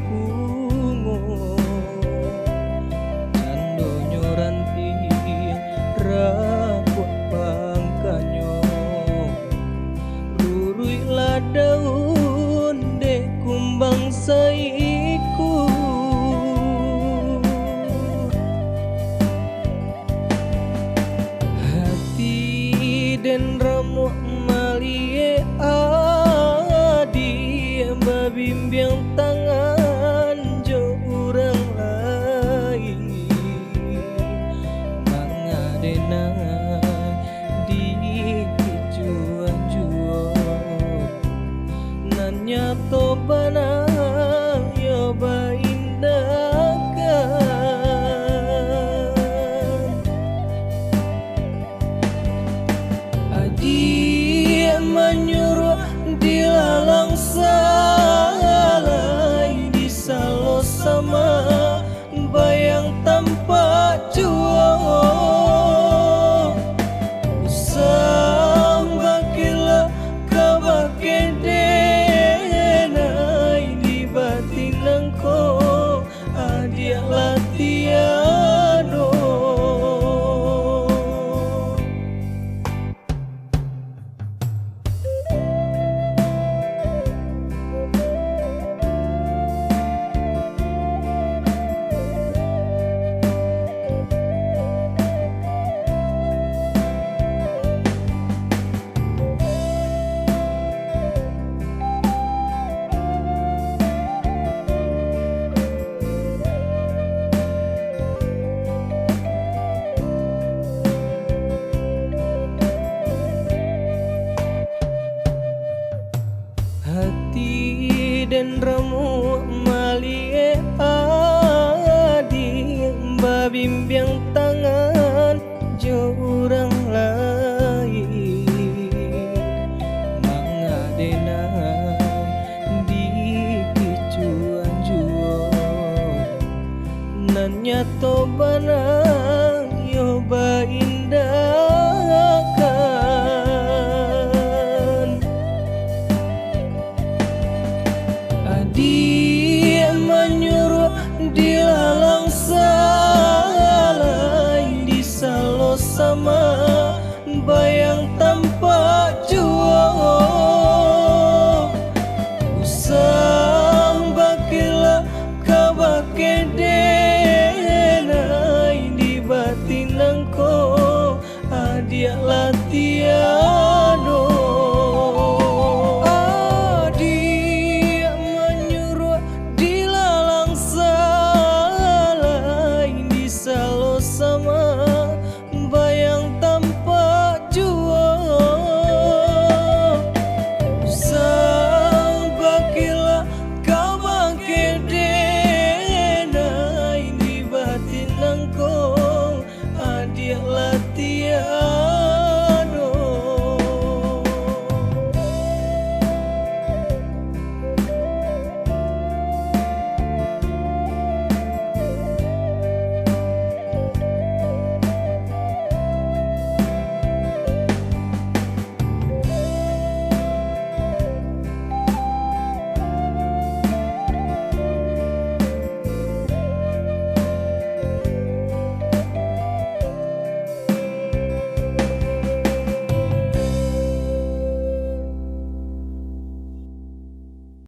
bungo candonyo ranti rapuh pangkanyo lurui la daun dek kumbang saiku hati den remuk malie adi babimbiang tangan jo urang lain mangadenang di juan-juan nanya to bana yo ba indakan adi menyuruh dilalang salai disalo sama bayang tanpa juang usang bakila kabakendenai di batinangko adia latiano hati dan remuk malie adi babimbiang tangan jo urang lain mangadenang di kicuan-juan nan nyato banang yo ba indakan adi